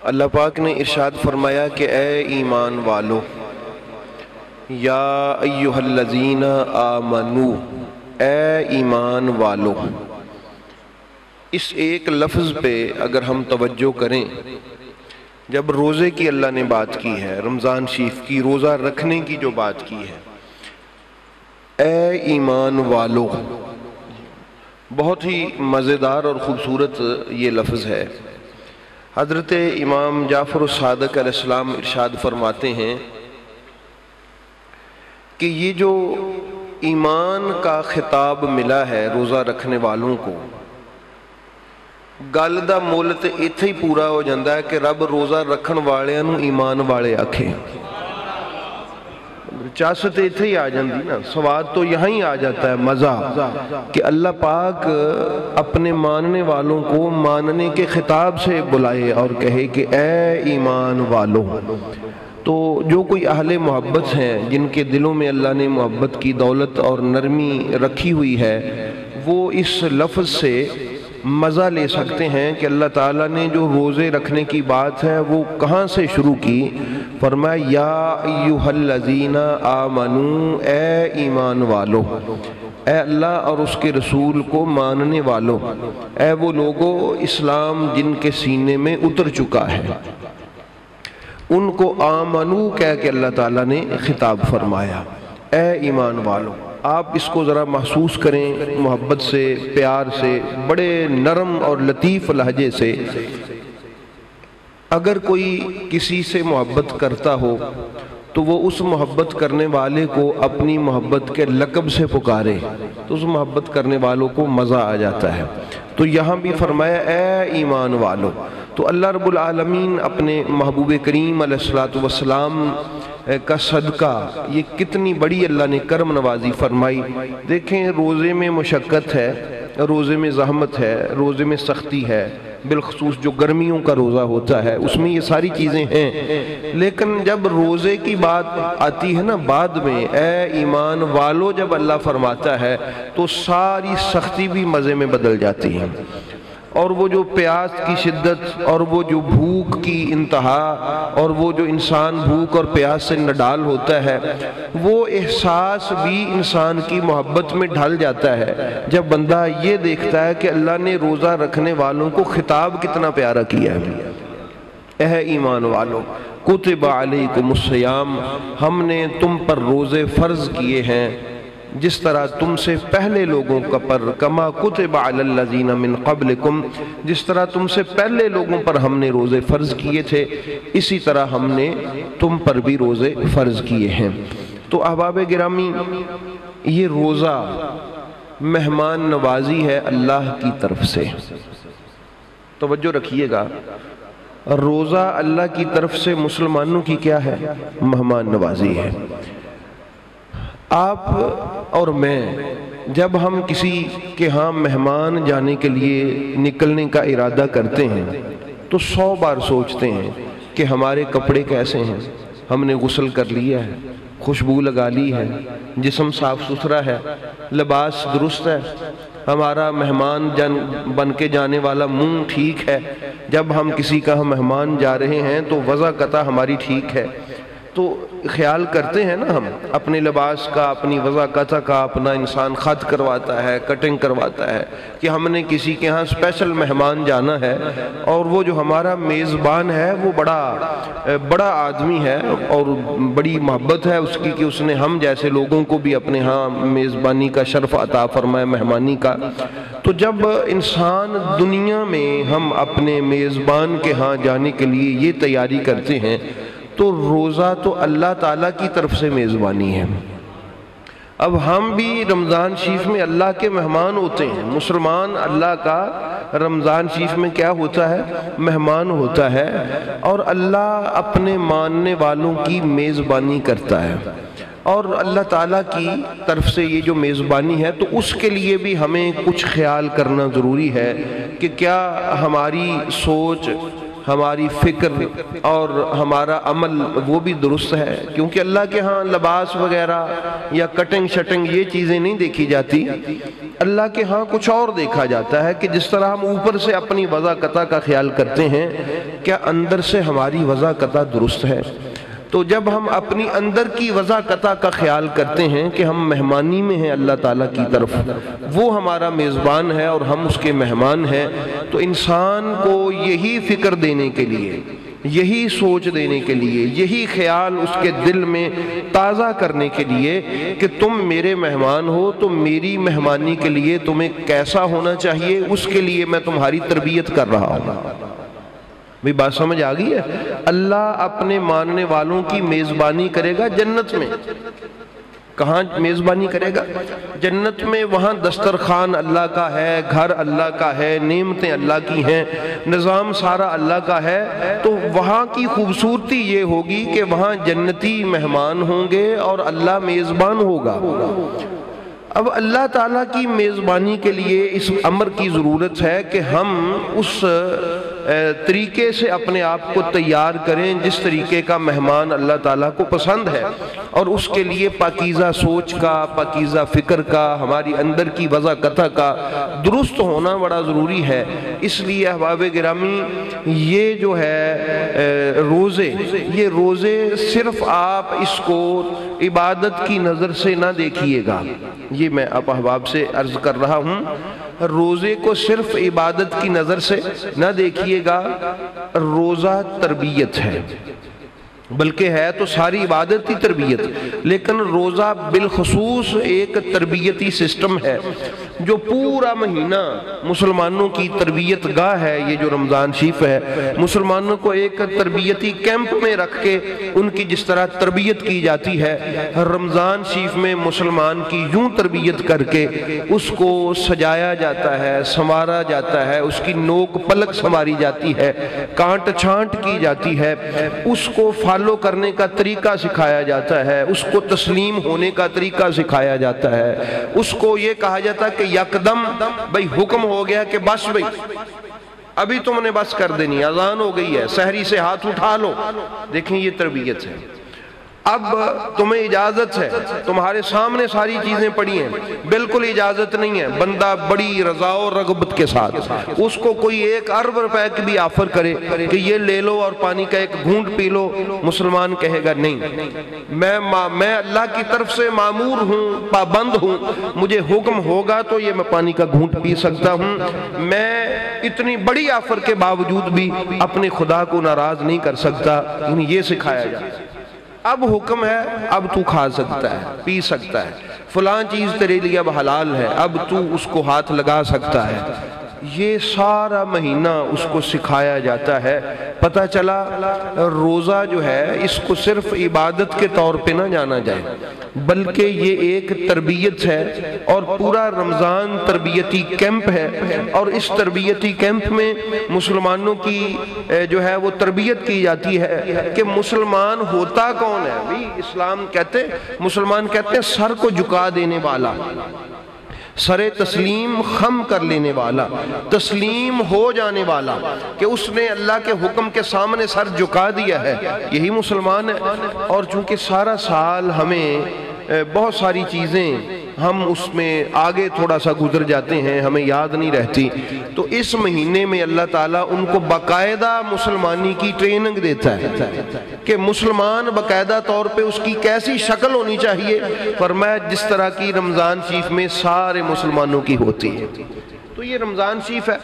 اللہ پاک نے ارشاد فرمایا کہ اے ایمان والو، یا ایہا الذین آمنو، اے ایمان والو۔ اس ایک لفظ پہ اگر ہم توجہ کریں، جب روزے کی اللہ نے بات کی ہے، رمضان شریف کی روزہ رکھنے کی جو بات کی ہے، اے ایمان والو، بہت ہی مزیدار اور خوبصورت یہ لفظ ہے۔ حضرت امام جعفر الصادق علیہ السلام ارشاد فرماتے ہیں کہ یہ جو ایمان کا خطاب ملا ہے روزہ رکھنے والوں کو، گل دا مول تے ایتھے ہی پورا ہو جاندہ ہے کہ رب روزہ رکھن والے نو ایمان والے آکھے۔ چاست ایتھے ہی آ جاندی نا، سواد تو یہاں ہی آ جاتا ہے، مزہ کہ اللہ پاک اپنے ماننے والوں کو ماننے کے خطاب سے بلائے اور کہے کہ اے ایمان والو۔ تو جو کوئی اہل محبت ہیں، جن کے دلوں میں اللہ نے محبت کی دولت اور نرمی رکھی ہوئی ہے، وہ اس لفظ سے مزہ لے سکتے ہیں کہ اللہ تعالیٰ نے جو روزے رکھنے کی بات ہے وہ کہاں سے شروع کی۔ فرمایا یا ایہا الذین آمنو، اے ایمان والو، اے اللہ اور اس کے رسول کو ماننے والو، اے وہ لوگو اسلام جن کے سینے میں اتر چکا ہے، ان کو آمنو کہہ کے اللہ تعالیٰ نے خطاب فرمایا، اے ایمان والو۔ آپ اس کو ذرا محسوس کریں محبت سے، پیار سے، بڑے نرم اور لطیف لہجے سے۔ اگر کوئی کسی سے محبت کرتا ہو تو وہ اس محبت کرنے والے کو اپنی محبت کے لقب سے پکارے تو اس محبت کرنے والوں کو مزہ آ جاتا ہے۔ تو یہاں بھی فرمایا اے ایمان والو۔ تو اللہ رب العالمین اپنے محبوب کریم علیہ السلام کا صدقہ، یہ کتنی بڑی اللہ نے کرم نوازی فرمائی۔ دیکھیں روزے میں مشقت ہے، روزے میں زحمت ہے، روزے میں سختی ہے، بالخصوص جو گرمیوں کا روزہ ہوتا ہے اس میں یہ ساری چیزیں ہیں، لیکن جب روزے کی بات آتی ہے نا بعد میں، اے ایمان والو جب اللہ فرماتا ہے تو ساری سختی بھی مزے میں بدل جاتی ہے، اور وہ جو پیاس کی شدت اور وہ جو بھوک کی انتہا اور وہ جو انسان بھوک اور پیاس سے نڈال ہوتا ہے، وہ احساس بھی انسان کی محبت میں ڈھل جاتا ہے جب بندہ یہ دیکھتا ہے کہ اللہ نے روزہ رکھنے والوں کو خطاب کتنا پیارا کیا ہے۔ اے ایمان والو، کتب علیکم الصیام، ہم نے تم پر روزے فرض کیے ہیں جس طرح تم سے پہلے لوگوں کا پر، کما کتب علی الذین من قبلکم، جس طرح تم سے پہلے لوگوں پر ہم نے روزے فرض کیے تھے، اسی طرح ہم نے تم پر بھی روزے فرض کیے ہیں۔ تو احباب گرامی، یہ روزہ مہمان نوازی ہے اللہ کی طرف سے۔ توجہ رکھیے گا، روزہ اللہ کی طرف سے مسلمانوں کی کیا ہے؟ مہمان نوازی ہے۔ آپ اور میں جب ہم کسی کے ہاں مہمان جانے کے لیے نکلنے کا ارادہ کرتے ہیں تو 100 بار سوچتے ہیں کہ ہمارے کپڑے کیسے ہیں، ہم نے غسل کر لیا ہے، خوشبو لگا لی ہے، جسم صاف ستھرا ہے، لباس درست ہے، ہمارا مہمان بن کے جانے والا منہ ٹھیک ہے، جب ہم کسی کا مہمان جا رہے ہیں تو وضع قطع ہماری ٹھیک ہے۔ تو خیال کرتے ہیں نا ہم اپنے لباس کا، اپنی وضع قطع کا، اپنا انسان خط کرواتا ہے، کٹنگ کرواتا ہے کہ ہم نے کسی کے ہاں اسپیشل مہمان جانا ہے، اور وہ جو ہمارا میزبان ہے وہ بڑا آدمی ہے اور بڑی محبت ہے اس کی کہ اس نے ہم جیسے لوگوں کو بھی اپنے ہاں میزبانی کا شرف عطا فرمائے، مہمانی کا۔ تو جب انسان دنیا میں ہم اپنے میزبان کے ہاں جانے کے لیے یہ تیاری کرتے ہیں تو روزہ تو اللہ تعالیٰ کی طرف سے میزبانی ہے۔ اب ہم بھی رمضان شریف میں اللہ کے مہمان ہوتے ہیں۔ مسلمان اللہ کا رمضان شریف میں کیا ہوتا ہے؟ مہمان ہوتا ہے، اور اللہ اپنے ماننے والوں کی میزبانی کرتا ہے، اور اللہ تعالیٰ کی طرف سے یہ جو میزبانی ہے تو اس کے لیے بھی ہمیں کچھ خیال کرنا ضروری ہے کہ کیا ہماری سوچ، ہماری فکر اور ہمارا عمل وہ بھی درست ہے، کیونکہ اللہ کے ہاں لباس وغیرہ یا کٹنگ شٹنگ یہ چیزیں نہیں دیکھی جاتی، اللہ کے ہاں کچھ اور دیکھا جاتا ہے کہ جس طرح ہم اوپر سے اپنی وضع قطع کا خیال کرتے ہیں، کیا اندر سے ہماری وضع قطع درست ہے؟ تو جب ہم اپنی اندر کی وضع قطع کا خیال کرتے ہیں کہ ہم مہمانی میں ہیں اللہ تعالیٰ کی طرف، وہ ہمارا میزبان ہے اور ہم اس کے مہمان ہیں، تو انسان کو یہی فکر دینے کے لیے، یہی سوچ دینے کے لیے، یہی خیال اس کے دل میں تازہ کرنے کے لیے کہ تم میرے مہمان ہو تو میری مہمانی کے لیے تمہیں کیسا ہونا چاہیے، اس کے لیے میں تمہاری تربیت کر رہا ہوں۔ بھی بات سمجھ آ گئی ہے؟ اللہ اپنے ماننے والوں کی میزبانی کرے گا جنت میں۔ کہاں میزبانی کرے گا؟ جنت میں۔ وہاں دسترخوان اللہ کا ہے، گھر اللہ کا ہے، نعمتیں اللہ کی ہیں، نظام سارا اللہ کا ہے۔ تو وہاں کی خوبصورتی یہ ہوگی کہ وہاں جنتی مہمان ہوں گے اور اللہ میزبان ہوگا۔ اب اللہ تعالیٰ کی میزبانی کے لیے اس امر کی ضرورت ہے کہ ہم اس طریقے سے اپنے آپ کو تیار کریں جس طریقے کا مہمان اللہ تعالیٰ کو پسند ہے، اور اس کے لیے پاکیزہ سوچ کا، پاکیزہ فکر کا، ہماری اندر کی وضع قطع کا درست ہونا بڑا ضروری ہے۔ اس لیے احباب گرامی، یہ جو ہے روزے، یہ روزے صرف آپ اس کو عبادت کی نظر سے نہ دیکھیے گا، یہ میں آپ احباب سے عرض کر رہا ہوں، روزے کو صرف عبادت کی نظر سے نہ دیکھیے گا، روزہ تربیت ہے، بلکہ ہے تو ساری عبادت ہی تربیت، لیکن روزہ بالخصوص ایک تربیتی سسٹم ہے جو پورا مہینہ مسلمانوں کی تربیت گاہ ہے۔ یہ جو رمضان شریف ہے، مسلمانوں کو ایک تربیتی کیمپ میں رکھ کے ان کی جس طرح تربیت کی جاتی ہے، رمضان شریف میں مسلمان کی یوں تربیت کر کے اس کو سجایا جاتا ہے، سنوارا جاتا ہے، اس کی نوک پلک سنواری جاتی ہے، کانٹ چھانٹ کی جاتی ہے، اس کو فالو کرنے کا طریقہ سکھایا جاتا ہے، اس کو تسلیم ہونے کا طریقہ سکھایا جاتا ہے، اس کو یہ کہا جاتا ہے کہ یکدم بھئی حکم ہو گیا کہ بس بھئی ابھی تم نے بس کر دینی، اذان ہو گئی ہے، سحری سے ہاتھ اٹھا لو۔ دیکھیں یہ تربیت ہے۔ اب تمہیں اجازت ہے، تمہارے سامنے ساری چیزیں پڑی ہیں، بالکل اجازت نہیں ہے، بندہ بڑی رضا و رغبت کے ساتھ اس کو کوئی 1 ارب روپے کی بھی آفر کرے کہ یہ لے لو اور پانی کا ایک گھونٹ پی لو، مسلمان کہے گا نہیں، میں اللہ کی طرف سے مامور ہوں، پابند ہوں، مجھے حکم ہوگا تو یہ میں پانی کا گھونٹ پی سکتا ہوں، میں اتنی بڑی آفر کے باوجود بھی اپنے خدا کو ناراض نہیں کر سکتا۔ یہ سکھایا جاتا ہے۔ اب حکم ہے، اب تو کھا سکتا ہے، پی سکتا ہے، فلاں چیز تیرے لیے اب حلال ہے، اب تو اس کو ہاتھ لگا سکتا ہے۔ یہ سارا مہینہ اس کو سکھایا جاتا ہے۔ پتہ چلا روزہ جو ہے اس کو صرف عبادت کے طور پہ نہ جانا جائے، بلکہ یہ ایک تربیت ہے، اور پورا رمضان تربیتی کیمپ ہے، اور اس تربیتی کیمپ میں مسلمانوں کی جو ہے وہ تربیت کی جاتی ہے کہ مسلمان ہوتا کون ہے۔ بھی اسلام کہتے، مسلمان کہتے ہیں سر کو جھکا دینے والا، سر تسلیم خم کر لینے والا، تسلیم ہو جانے والا، کہ اس نے اللہ کے حکم کے سامنے سر جھکا دیا ہے، یہی مسلمان ہے۔ اور چونکہ سارا سال ہمیں بہت ساری چیزیں ہم اس میں آگے تھوڑا سا گزر جاتے ہیں، ہمیں یاد نہیں رہتی، تو اس مہینے میں اللہ تعالیٰ ان کو باقاعدہ مسلمانی کی ٹریننگ دیتا ہے کہ مسلمان باقاعدہ طور پہ اس کی کیسی شکل ہونی چاہیے، فرمایا جس طرح کی رمضان شریف میں سارے مسلمانوں کی ہوتی ہے۔ تو یہ رمضان شریف ہے۔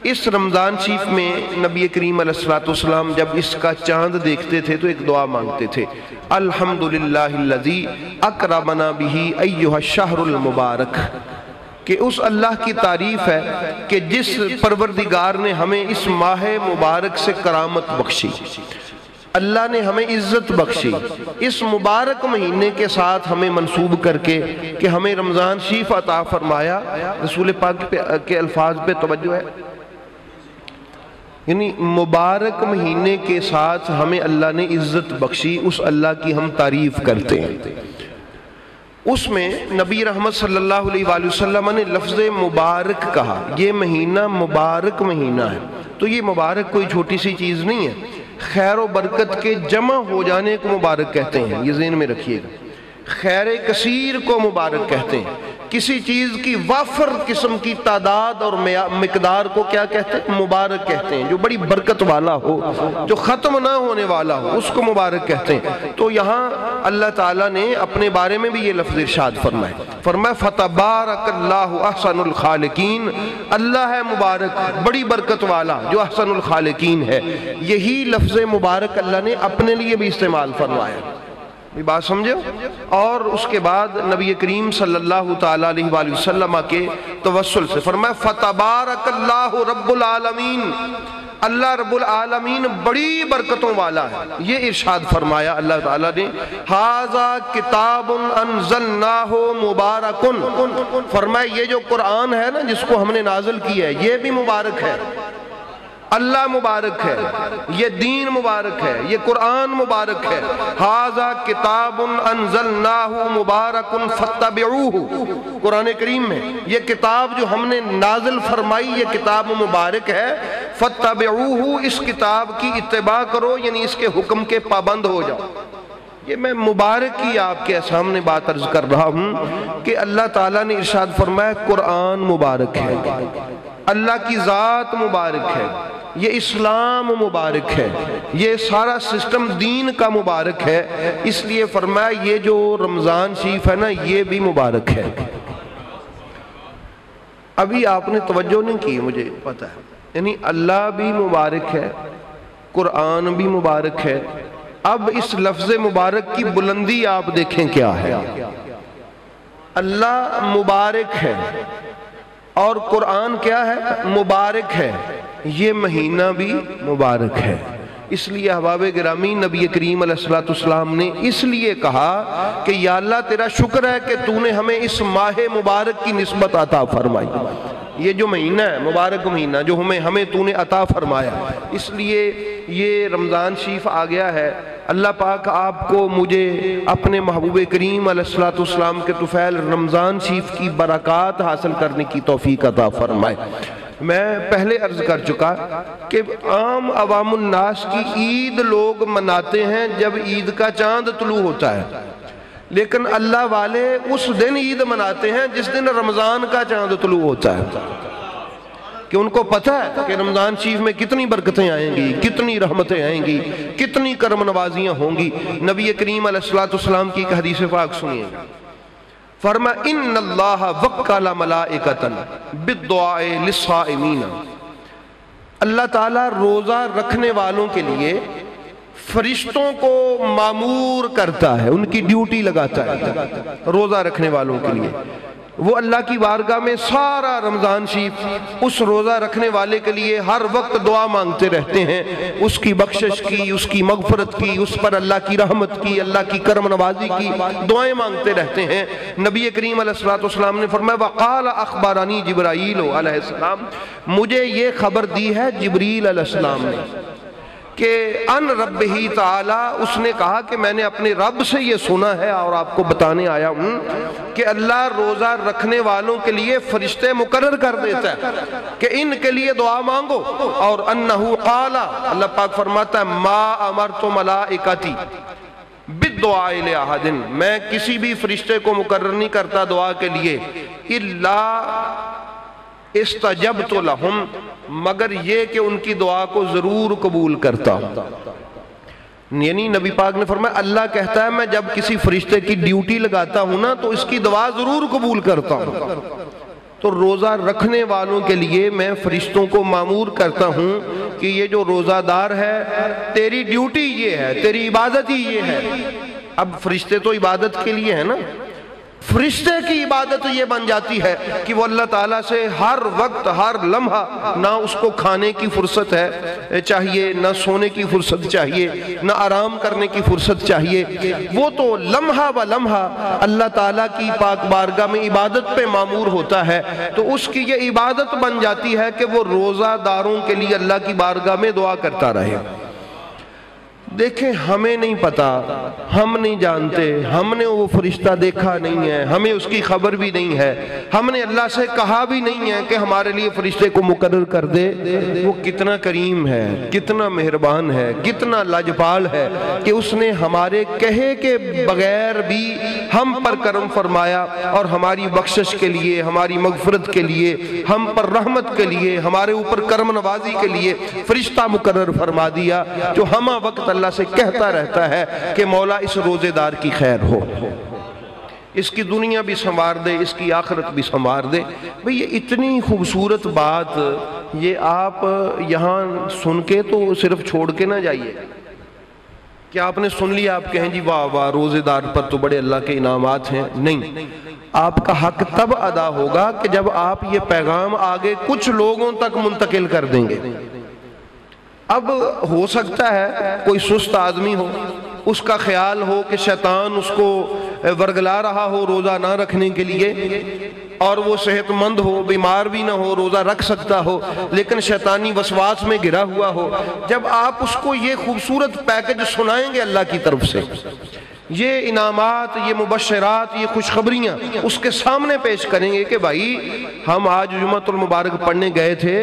اس رمضان شریف میں نبی کریم علیہ الصلوۃ والسلام جب اس کا چاند دیکھتے تھے تو ایک دعا مانگتے تھے، الحمدللہ الذی اکرمنا بہ ایھا الشہر المبارک، کہ اس اللہ کی تعریف ہے کہ جس پروردگار نے ہمیں اس ماہ مبارک سے کرامت بخشی، اللہ نے ہمیں عزت بخشی، اس مبارک مہینے کے ساتھ ہمیں منسوب کر کے کہ ہمیں رمضان شریف عطا فرمایا۔ رسول پاک کے الفاظ پہ توجہ ہے، یعنی مبارک مہینے کے ساتھ ہمیں اللہ نے عزت بخشی، اس اللہ کی ہم تعریف کرتے ہیں۔ اس میں نبی رحمت صلی اللہ علیہ وآلہ وسلم نے لفظ مبارک کہا، یہ مہینہ مبارک مہینہ ہے۔ تو یہ مبارک کوئی چھوٹی سی چیز نہیں ہے، خیر و برکت کے جمع ہو جانے کو مبارک کہتے ہیں، یہ ذہن میں رکھیے گا۔ خیر کثیر کو مبارک کہتے ہیں، کسی چیز کی وافر قسم کی تعداد اور مقدار کو کیا کہتے ہیں؟ مبارک کہتے ہیں۔ جو بڑی برکت والا ہو، جو ختم نہ ہونے والا ہو، اس کو مبارک کہتے ہیں۔ تو یہاں اللہ تعالیٰ نے اپنے بارے میں بھی یہ لفظ ارشاد فرمایا فتبارک اللہ احسن الخالقین، اللہ ہے مبارک بڑی برکت والا جو احسن الخالقین ہے۔ یہی لفظ مبارک اللہ نے اپنے لیے بھی استعمال فرمایا، یہ بات سمجھو۔ اور اس کے بعد نبی کریم صلی اللہ تعالیٰ علیہ وآلہ وسلم کے توسل سے فرمایا فتبارک اللہ رب العالمین، اللہ رب العالمین بڑی برکتوں والا ہے۔ یہ ارشاد فرمایا اللہ تعالیٰ نے ھذا کتاب انزلناہ مبارک، فرمایا یہ جو قرآن ہے نا جس کو ہم نے نازل کیا ہے یہ بھی مبارک ہے، اللہ مبارک ہے، یہ دین مبارک ہے، یہ قرآن مبارک ہے۔ ھذا کتاب انزلناہ مبارک فاتبعوہ، قرآن کریم میں یہ کتاب جو ہم نے نازل فرمائی یہ کتاب مبارک ہے، فاتبعوہ، اس کتاب کی اتباع کرو، یعنی اس کے حکم کے پابند ہو جاؤ۔ یہ میں مبارک کی آپ کے سامنے بات عرض کر رہا ہوں کہ اللہ تعالیٰ نے ارشاد فرمایا قرآن مبارک ہے، اللہ کی ذات مبارک ہے، یہ اسلام مبارک ہے، یہ سارا سسٹم دین کا مبارک ہے۔ اس لیے فرمایا یہ جو رمضان شریف ہے نا یہ بھی مبارک ہے۔ ابھی آپ نے توجہ نہیں کی، مجھے پتا ہے، یعنی اللہ بھی مبارک ہے، قرآن بھی مبارک ہے۔ اب اس لفظ مبارک کی بلندی آپ دیکھیں کیا ہے۔ اللہ مبارک ہے اور قرآن کیا ہے؟ مبارک ہے، یہ مہینہ بھی مبارک ہے۔ اس لیے احباب گرامی نبی کریم علیہ السلام نے اس لیے کہا کہ یا اللہ تیرا شکر ہے کہ تو نے ہمیں اس ماہ مبارک کی نسبت عطا فرمائی، یہ جو مہینہ ہے مبارک مہینہ جو ہمیں تو نے عطا فرمایا۔ اس لیے یہ رمضان شریف آ گیا ہے، اللہ پاک آپ کو مجھے اپنے محبوب کریم علیہ السلام کے طفیل رمضان شریف کی برکات حاصل کرنے کی توفیق عطا فرمائے۔ میں پہلے عرض کر چکا کہ عام عوام الناس کی عید لوگ مناتے ہیں جب عید کا چاند طلوع ہوتا ہے، لیکن اللہ والے اس دن عید مناتے ہیں جس دن رمضان کا چاند طلوع ہوتا ہے، کہ ان کو پتہ ہے کہ رمضان شریف میں کتنی برکتیں آئیں گی، کتنی رحمتیں آئیں گی، کتنی کرم نوازیاں ہوں گی۔ نبی کریم علیہ السلام کی ایک حدیث پاک سنیے، فرمایا ان اللہ وکل ملائکۃ بالدعاء للصائمین، اللہ تعالیٰ روزہ رکھنے والوں کے لیے فرشتوں کو مامور کرتا ہے، ان کی ڈیوٹی لگاتا ہے روزہ رکھنے والوں کے لیے۔ وہ اللہ کی بارگاہ میں سارا رمضان شریف اس روزہ رکھنے والے کے لیے ہر وقت دعا مانگتے رہتے ہیں، اس کی بخشش کی، اس کی مغفرت کی، اس پر اللہ کی رحمت کی، اللہ کی کرم نوازی کی دعائیں مانگتے رہتے ہیں۔ نبی کریم علیہ السلام نے فرمایا وقال اخبرانی جبرائیل علیہ السلام، مجھے یہ خبر دی ہے جبریل علیہ السلام نے کہ ان ربہ تعالی، اس نے کہا کہ میں نے اپنے رب سے یہ سنا ہے اور آپ کو بتانے آیا ہوں کہ اللہ روزہ رکھنے والوں کے لیے فرشتے مقرر کر دیتا ہے کہ ان کے لیے دعا مانگو، اور انہو قال، اللہ پاک فرماتا ہے ما امرت ملائکتی بالدعاء لأحد، میں کسی بھی فرشتے کو مقرر نہیں کرتا دعا کے لیے، الا استجبت لہم، مگر یہ کہ ان کی دعا کو ضرور قبول کرتا ہوں۔ یعنی نبی پاک نے فرمایا اللہ کہتا ہے میں جب کسی فرشتے کی ڈیوٹی لگاتا ہوں نا تو اس کی دعا ضرور قبول کرتا ہوں۔ تو روزہ رکھنے والوں کے لیے میں فرشتوں کو مامور کرتا ہوں کہ یہ جو روزہ دار ہے تیری ڈیوٹی یہ ہے، تیری عبادت ہی یہ ہے۔ اب فرشتے تو عبادت کے لیے ہیں نا، فرشتے کی عبادت یہ بن جاتی ہے کہ وہ اللہ تعالیٰ سے ہر وقت ہر لمحہ، نہ اس کو کھانے کی فرصت ہے چاہیے، نہ سونے کی فرصت چاہیے، نہ آرام کرنے کی فرصت چاہیے، وہ تو لمحہ ب لمحہ اللہ تعالیٰ کی پاک بارگاہ میں عبادت پہ معمور ہوتا ہے۔ تو اس کی یہ عبادت بن جاتی ہے کہ وہ روزہ داروں کے لیے اللہ کی بارگاہ میں دعا کرتا رہے۔ دیکھیں ہمیں نہیں پتا، ہم نہیں جانتے، ہم نے وہ فرشتہ دیکھا نہیں ہے، ہمیں اس کی خبر بھی نہیں ہے، ہم نے اللہ سے کہا بھی نہیں ہے کہ ہمارے لیے فرشتے کو مقرر کر دے۔ وہ کتنا کریم ہے، کتنا مہربان ہے، کتنا لاجپال ہے کہ اس نے ہمارے کہے کے بغیر بھی ہم پر کرم فرمایا اور ہماری بخشش کے لیے، ہماری مغفرت کے لیے، ہم پر رحمت کے لیے، ہمارے اوپر کرم نوازی کے لیے فرشتہ مقرر فرما دیا، جو ہمہ وقت اللہ سے کہتا رہتا ہے کہ مولا اس روزے دار کی خیر ہو، اس کی دنیا بھی سنوار دے، اس کی آخرت بھی سنوار دے۔ بھئی یہ اتنی خوبصورت بات، یہ آپ یہاں سن کے تو صرف چھوڑ کے نہ جائیے کہ آپ نے سن لیا آپ کہیں جی واہ واہ روزے دار پر تو بڑے اللہ کے انعامات ہیں۔ نہیں، آپ کا حق تب ادا ہوگا کہ جب آپ یہ پیغام آگے کچھ لوگوں تک منتقل کر دیں گے۔ اب ہو سکتا ہے کوئی سست آدمی ہو، اس کا خیال ہو کہ شیطان اس کو ورگلا رہا ہو روزہ نہ رکھنے کے لیے، اور وہ صحت مند ہو، بیمار بھی نہ ہو، روزہ رکھ سکتا ہو، لیکن شیطانی وسواس میں گرا ہوا ہو۔ جب آپ اس کو یہ خوبصورت پیکج سنائیں گے اللہ کی طرف سے، یہ انعامات، یہ مبشرات، یہ خوشخبریاں اس کے سامنے پیش کریں گے کہ بھائی ہم آج جمعۃ المبارک پڑھنے گئے تھے،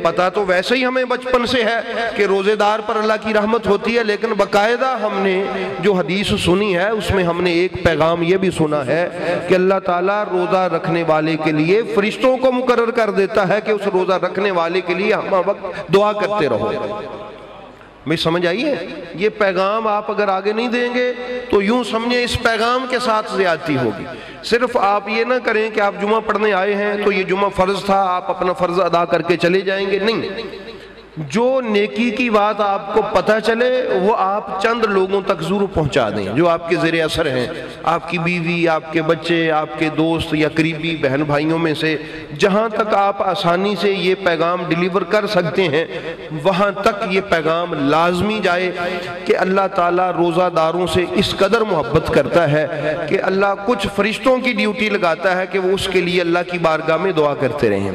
پتہ تو ویسے ہی ہمیں بچپن سے ہے کہ روزے دار پر اللہ کی رحمت ہوتی ہے، لیکن باقاعدہ ہم نے جو حدیث سنی ہے اس میں ہم نے ایک پیغام یہ بھی سنا ہے کہ اللہ تعالیٰ روزہ رکھنے والے کے لیے فرشتوں کو مقرر کر دیتا ہے کہ اس روزہ رکھنے والے کے لیے ہم وقت دعا کرتے رہو۔ میں سمجھ آئیے، یہ پیغام آپ اگر آگے نہیں دیں گے تو یوں سمجھیں اس پیغام کے ساتھ زیادتی ہوگی۔ صرف آپ یہ نہ کریں کہ آپ جمعہ پڑھنے آئے ہیں تو یہ جمعہ فرض تھا، آپ اپنا فرض ادا کر کے چلے جائیں گے، نہیں۔ جو نیکی کی بات آپ کو پتہ چلے وہ آپ چند لوگوں تک ضرور پہنچا دیں جو آپ کے زیر اثر ہیں، آپ کی بیوی، آپ کے بچے، آپ کے دوست یا قریبی بہن بھائیوں میں سے، جہاں تک آپ آسانی سے یہ پیغام ڈیلیور کر سکتے ہیں وہاں تک یہ پیغام لازمی جائے کہ اللہ تعالیٰ روزہ داروں سے اس قدر محبت کرتا ہے کہ اللہ کچھ فرشتوں کی ڈیوٹی لگاتا ہے کہ وہ اس کے لیے اللہ کی بارگاہ میں دعا کرتے رہیں۔